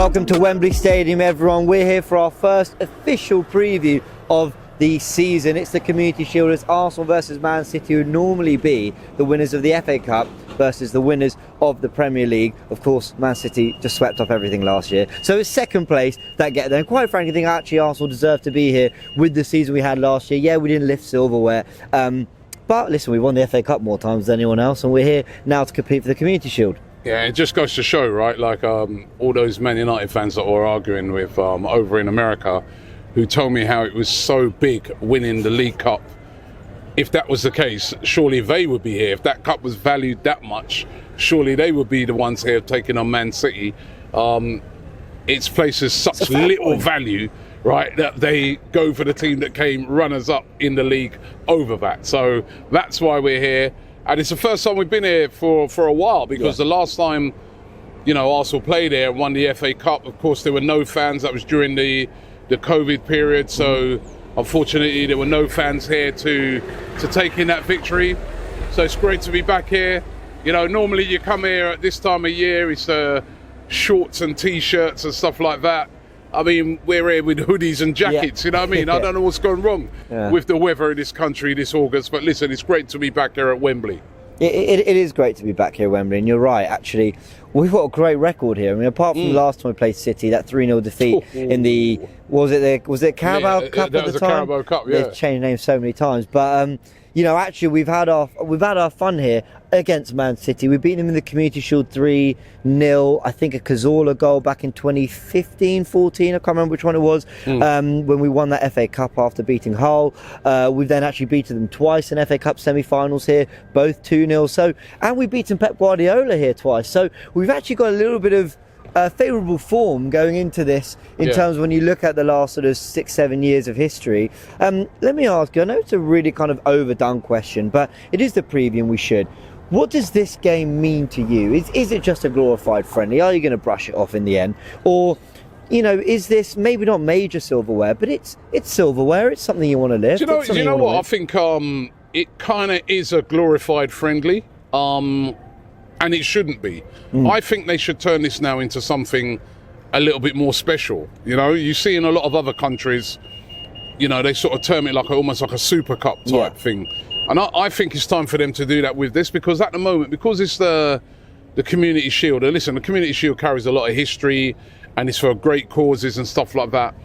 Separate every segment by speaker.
Speaker 1: Welcome to Wembley Stadium, everyone. We're here for our first official preview of the season. It's the Community Shield. It's Arsenal versus Man City, who would normally be the winners of the FA Cup versus the winners of the Premier League. Of course, Man City just swept off everything last year. So it's second place that get there. And quite frankly, I think actually Arsenal deserve to be here with the season we had last year. Yeah, we didn't lift silverware. But listen, we won the FA Cup more times than anyone else, and we're here now to compete for the Community Shield.
Speaker 2: Yeah, it just goes to show, right? Like all those Man United fans that we're arguing with over in America, who told me how it was so big winning the League Cup. If that was the case, surely they would be here. If that cup was valued that much, surely they would be the ones here taking on Man City. Its places such little value, right, that they go for the team that came runners up in the league over that. So that's why we're here. And it's the first time we've been here for a while, because the last time, you know, Arsenal played here and won the FA Cup, of course, there were no fans. That was during the COVID period. So unfortunately, there were no fans here to take in that victory. So it's great to be back here. You know, normally you come here at this time of year, it's shorts and T-shirts and stuff like that. I mean, we're here with hoodies and jackets, you know what I mean? I don't know what's gone wrong with the weather in this country this August, but listen, it's great to be back here at Wembley.
Speaker 1: It is great to be back here at Wembley, and you're right, actually. We've got a great record here. I mean, apart from the last time we played City, that 3-0 defeat in the, was it Carabao Cup
Speaker 2: that
Speaker 1: at
Speaker 2: was
Speaker 1: the time?
Speaker 2: Carabao Cup, yeah.
Speaker 1: They've changed names so many times, but you know, actually, we've had our fun here against Man City. We beat them in the Community Shield 3-0. I think a Cazorla goal back in 2015-14. I can't remember which one it was. When we won that FA Cup after beating Hull. We've then actually beaten them twice in FA Cup semi-finals here, both 2-0. So, and we've beaten Pep Guardiola here twice. So we've actually got a little bit of favourable form going into this in terms of when you look at the last sort of 6-7 years of history. Let me ask you, I know it's a really kind of overdone question, but it is the preview and we should. What does this game mean to you? Is it just a glorified friendly? Are you going to brush it off in the end? Or, you know, is this maybe not major silverware, but it's silverware, it's something you want to lift?
Speaker 2: Do you know what? I think it kind of is a glorified friendly. And it shouldn't be. I think they should turn this now into something a little bit more special. You know, you see in a lot of other countries, you know, they sort of term it like almost like a Super Cup type thing. And I think it's time for them to do that with this, because at the moment, because it's the Community Shield, and listen, the Community Shield carries a lot of history and it's for great causes and stuff like that.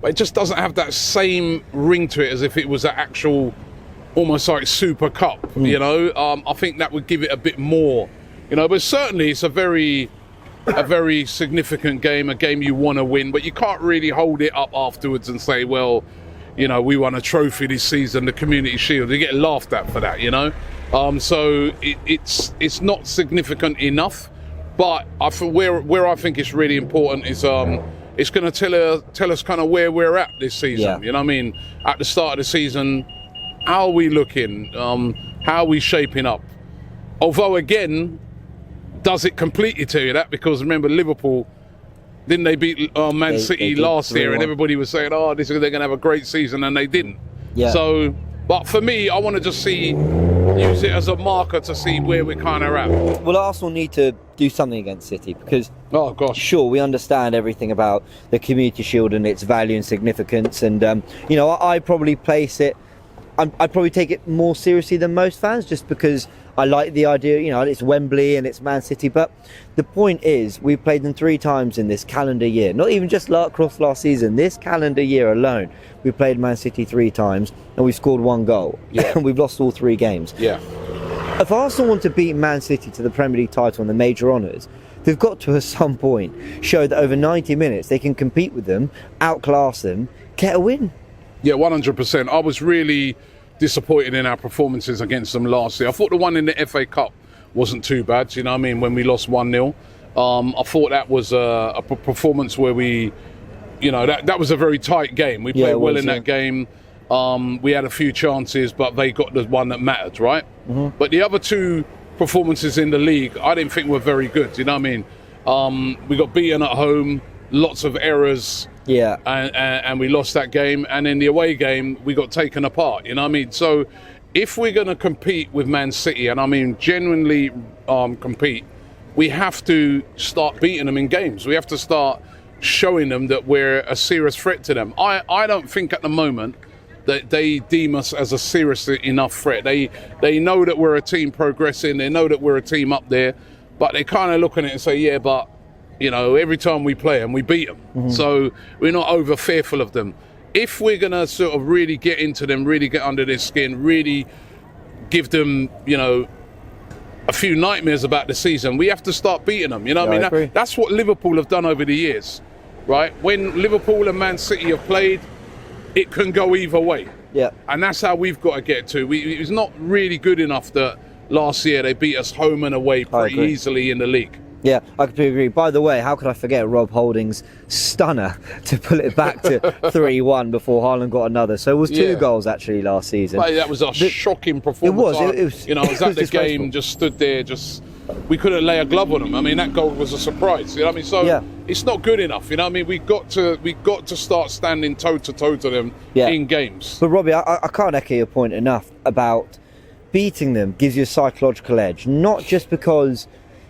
Speaker 2: But it just doesn't have that same ring to it as if it was an actual, almost like Super Cup, you know? I think that would give it a bit more. You know, but certainly it's a very significant game, a game you want to win, but you can't really hold it up afterwards and say, well, you know, we won a trophy this season, the Community Shield. You get laughed at for that, you know. So it's not significant enough, but where I think it's really important is it's going to tell us kind of where we're at this season. You know what I mean? At the start of the season, how are we looking? How are we shaping up? Although again, does it completely tell you that? Because remember, Liverpool, didn't they beat Man City last year, and everybody was saying, oh, they're going to have a great season, and they didn't. So, but for me, I want to just use it as a marker to see where we're kind of at.
Speaker 1: Well, Arsenal need to do something against City, because sure, we understand everything about the Community Shield and its value and significance, and you know, I probably place it, I'd probably take it more seriously than most fans, just because I like the idea, you know, it's Wembley and it's Man City, but the point is, we played them 3 times in this calendar year, not even just across last season, this calendar year alone, we played Man City 3 times and we scored 1 goal, and we've lost all 3 games. If Arsenal want to beat Man City to the Premier League title and the major honours, they've got to at some point show that over 90 minutes they can compete with them, outclass them, get a win.
Speaker 2: Yeah, 100%. I was really disappointed in our performances against them last year. I thought the one in the FA Cup wasn't too bad, you know what I mean, when we lost 1-0. I thought that was a performance where we, you know, that was a very tight game. We played well in that game. We had a few chances, but they got the one that mattered, right? But the other 2 performances in the league, I didn't think were very good, you know what I mean? We got beaten at home, lots of errors. And we lost that game, and in the away game we got taken apart, you know what I mean? So if we're going to compete with Man City, and I mean genuinely compete, we have to start beating them in games. We have to start showing them that we're a serious threat to them. I don't think at the moment that they deem us as a serious enough threat. They know that we're a team progressing. They know that we're a team up there, but they kind of look at it and say, yeah, but every time we play them, we beat them. So we're not over fearful of them. If we're going to sort of really get into them, really get under their skin, really give them, a few nightmares about the season, we have to start beating them. You know what I mean? That's what Liverpool have done over the years, right? When Liverpool and Man City have played, it can go either way.
Speaker 1: Yeah.
Speaker 2: And that's how we've got to get to. It was not really good enough that last year they beat us home and away pretty easily in the league.
Speaker 1: Yeah, I completely agree. By the way, how could I forget Rob Holding's stunner to pull it back to 3-1 before Haaland got another? So it was 2 goals actually last season.
Speaker 2: But that was a shocking performance.
Speaker 1: It was.
Speaker 2: I was at the game, just stood there, we couldn't lay a glove on them. I mean, that goal was a surprise. You know what I mean? So it's not good enough. You know what I mean? We got to start standing toe to toe to them in games.
Speaker 1: But Robbie, I can't echo your point enough about beating them gives you a psychological edge, not just because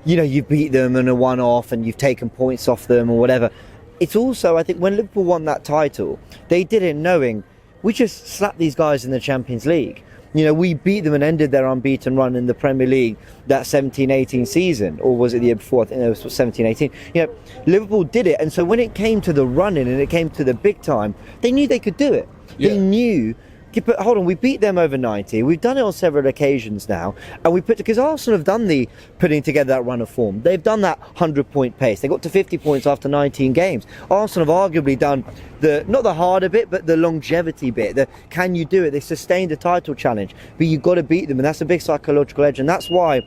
Speaker 1: you beat them in a one-off and you've taken points off them or whatever. It's also, I think, when Liverpool won that title, they did it knowing we just slapped these guys in the Champions League. We beat them and ended their unbeaten run in the Premier League that 17-18 season, or was it the year before? I think it was 17-18. Liverpool did it, and so when it came to the running and it came to the big time, they knew they could do it. Yeah. They knew. But hold on, we beat them over 90. We've done it on several occasions now, and because Arsenal have done the putting together that run of form. They've done that 100-point pace. They got to 50 points after 19 games. Arsenal have arguably done not the harder bit, but the longevity bit. The can you do it? They sustained the title challenge, but you've got to beat them, and that's a big psychological edge, and that's why,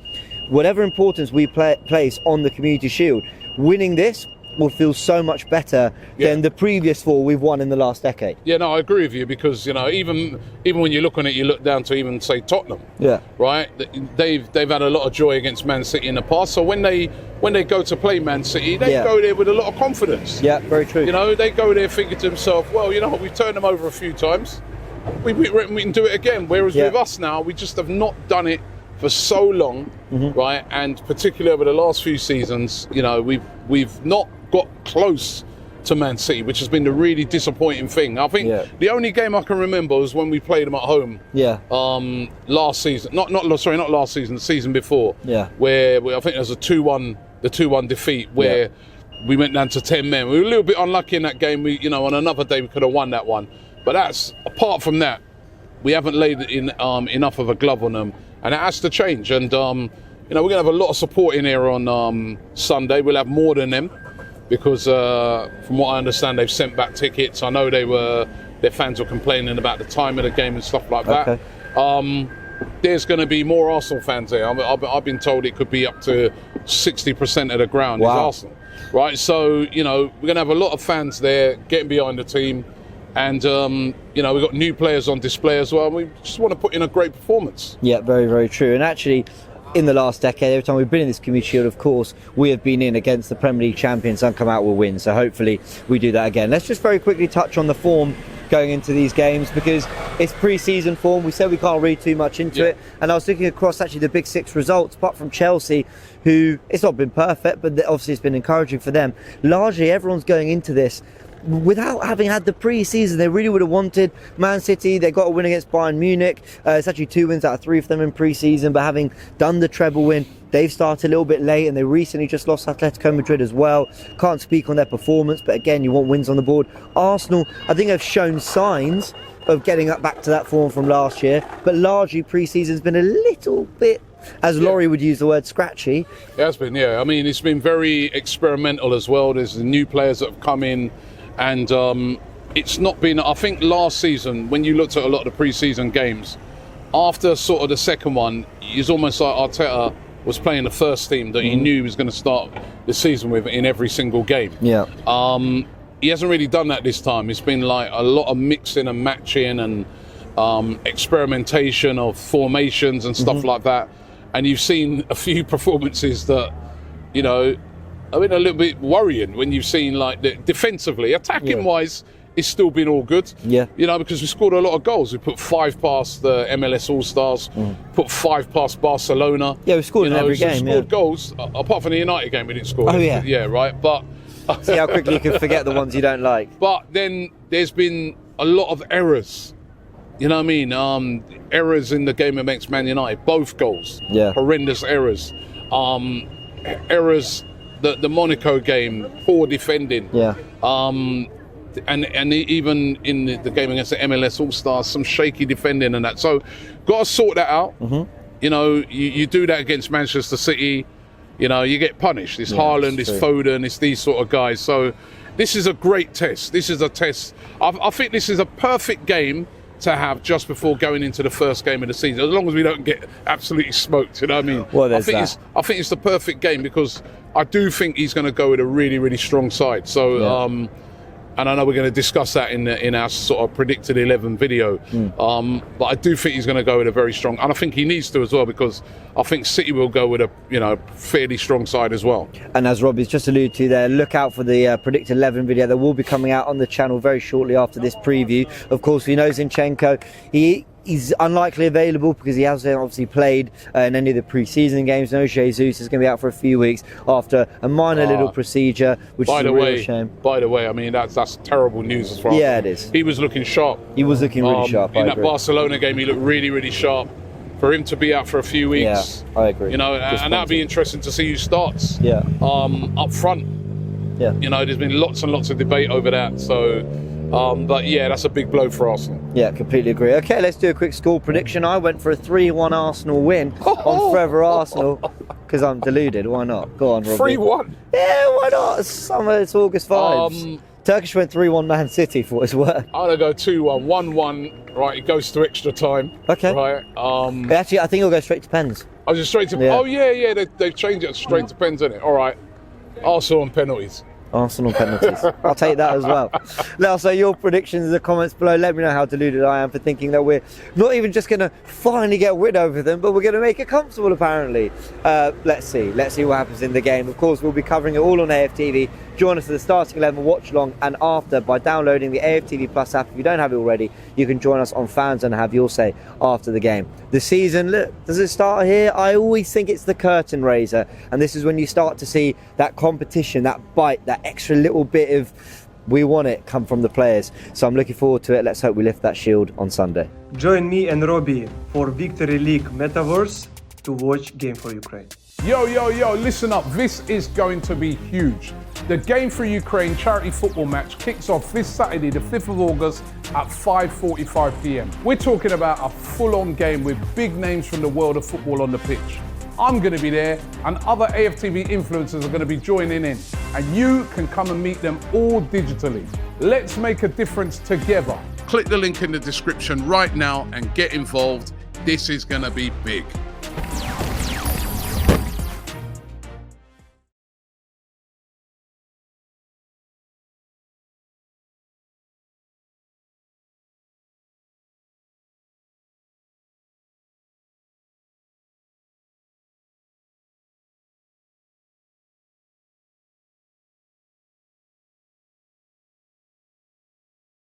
Speaker 1: whatever importance we place on the Community Shield, winning this will feel so much better than the previous 4 we've won in the last decade.
Speaker 2: Yeah, no, I agree with you because even when you look on it, you look down to even say Tottenham. Yeah. Right. They've had a lot of joy against Man City in the past. So when they go to play Man City, they go there with a lot of confidence.
Speaker 1: Yeah, very true.
Speaker 2: They go there thinking to themselves, well, we've turned them over a few times. We can do it again. Whereas with us now, we just have not done it for so long, right? And particularly over the last few seasons, we've not got close to Man City, which has been the really disappointing thing. I think the only game I can remember was when we played them at home. Last season, not last season, the season before. Where I think there was the 2-1 defeat where we went down to 10 men. We were a little bit unlucky in that game. On another day we could have won that one. But apart from that, we haven't laid in enough of a glove on them, and it has to change. And we're going to have a lot of support in here on Sunday. We'll have more than them. Because from what I understand, they've sent back tickets. I know their fans were complaining about the time of the game and stuff like that. There's going to be more Arsenal fans there. I've been told it could be up to 60% of the ground is Arsenal. Right, so, we're going to have a lot of fans there getting behind the team. And, we've got new players on display as well. And we just want to put in a great performance. Yeah, very, very true. And actually, in the last decade, every time we've been in this Community Shield, of course, we have been in against the Premier League champions and come out with wins. So hopefully we do that again. Let's just very quickly touch on the form going into these games, because it's pre-season form. We said we can't read too much into it. And I was looking across actually the big 6 results, apart from Chelsea, who, it's not been perfect, but obviously it's been encouraging for them. Largely, everyone's going into this without having had the pre-season. They really would have wanted Man City. They got a win against Bayern Munich. It's actually 2 wins out of 3 for them in pre-season, but having done the treble win, they've started a little bit late, and they recently just lost Atletico Madrid as well. Can't speak on their performance, but again, you want wins on the board. Arsenal, I think, have shown signs of getting up back to that form from last year, but largely pre-season's been a little bit, as Laurie would use the word, scratchy. It has been, I mean, it's been very experimental as well. There's the new players that have come in. And it's not been, I think last season, when you looked at a lot of the pre-season games, after sort of the second one, it's almost like Arteta was playing the first team that he knew he was going to start the season with in every single game. He hasn't really done that this time. It's been like a lot of mixing and matching and experimentation of formations and stuff like that. And you've seen a few performances that, I mean, a little bit worrying when you've seen defensively, attacking wise, it's still been all good. Because we scored a lot of goals. We put 5 past the MLS All-Stars, put 5 past Barcelona.
Speaker 1: We scored in every game.
Speaker 2: We scored goals, apart from the United game we didn't score. Right. But
Speaker 1: See how quickly you can forget the ones you don't like.
Speaker 2: But then there's been a lot of errors. You know what I mean? Errors in the game against Man United, both goals.
Speaker 1: Yeah.
Speaker 2: Horrendous errors. Errors, the Monaco game, poor defending.
Speaker 1: Yeah.
Speaker 2: And even in the game against the MLS All-Stars, some shaky defending and that. So, got to sort that out. You know, you do that against Manchester City, you know, you get punished. It's Haaland, it's Foden, it's these sort of guys. So, this is a great test. This is a test. I think this is a perfect game to have just before going into the first game of the season, as long as we don't get absolutely smoked, you know what I mean?
Speaker 1: Well,
Speaker 2: I think it's the perfect game because I do think he's going to go with a really, really strong side. So, and I know we're going to discuss that in our sort of predicted 11 video, but I do think he's going to go with a very strong, and I think he needs to as well, because I think City will go with a fairly strong side as well.
Speaker 1: And as Robbie's just alluded to there, look out for the predicted 11 video that will be coming out on the channel very shortly after this preview. Of course, we know Zinchenko, he's unlikely available because he hasn't obviously played in any of the pre-season games. No, Jesus is going to be out for a few weeks after a minor little procedure, which is a real shame.
Speaker 2: By the way, I mean, that's terrible news as far as
Speaker 1: it is.
Speaker 2: He was looking sharp.
Speaker 1: He was looking really sharp.
Speaker 2: In that Barcelona game, he looked really, really sharp. For him to be out for a few weeks,
Speaker 1: I agree.
Speaker 2: You know, and that'd be interesting to see who starts. Up front. You know, there's been lots and lots of debate over that. So, but yeah, that's a big blow for Arsenal.
Speaker 1: Yeah, completely agree. Okay, let's do a quick score prediction. I went for a 3-1 Arsenal win on Forever Arsenal because I'm deluded. Why not? Go on, Robbie.
Speaker 2: 3-1.
Speaker 1: Yeah, why not? It's August vibes. Turkish went 3-1 Man City for his work.
Speaker 2: I'm going to go 2-1. 1-1. Right, it goes to extra time.
Speaker 1: Okay.
Speaker 2: Right.
Speaker 1: Actually, I think it'll go straight to pens.
Speaker 2: Oh, just straight to...
Speaker 1: Yeah.
Speaker 2: Oh, yeah. They've changed it straight to pens, isn't it? All right. Arsenal and penalties.
Speaker 1: Arsenal penalties. I'll take that as well. Now, so your predictions in the comments below. Let me know how deluded I am for thinking that we're not even just going to finally get rid over them, but we're going to make it comfortable, apparently. Let's see what happens in the game. Of course, we'll be covering it all on AFTV. Join us for the starting 11 watch along and after by downloading the AFTV Plus app. If you don't have it already, you can join us on Fans and have your say after the game. The season, look, does it start here? I always think it's the curtain raiser, and this is when you start to see that competition, that bite, that extra little bit of we want it come from the players. So I'm looking forward to it. Let's hope we lift that shield on Sunday.
Speaker 3: Join me and Robbie for Victory League Metaverse to watch Game for Ukraine.
Speaker 2: Yo, listen up. This is going to be huge. The Game for Ukraine charity football match kicks off this Saturday, the 5th of August at 5:45 p.m. We're talking about a full-on game with big names from the world of football on the pitch. I'm going to be there, and other AFTV influencers are going to be joining in, and you can come and meet them all digitally. Let's make a difference together. Click the link in the description right now and get involved. This is going to be big.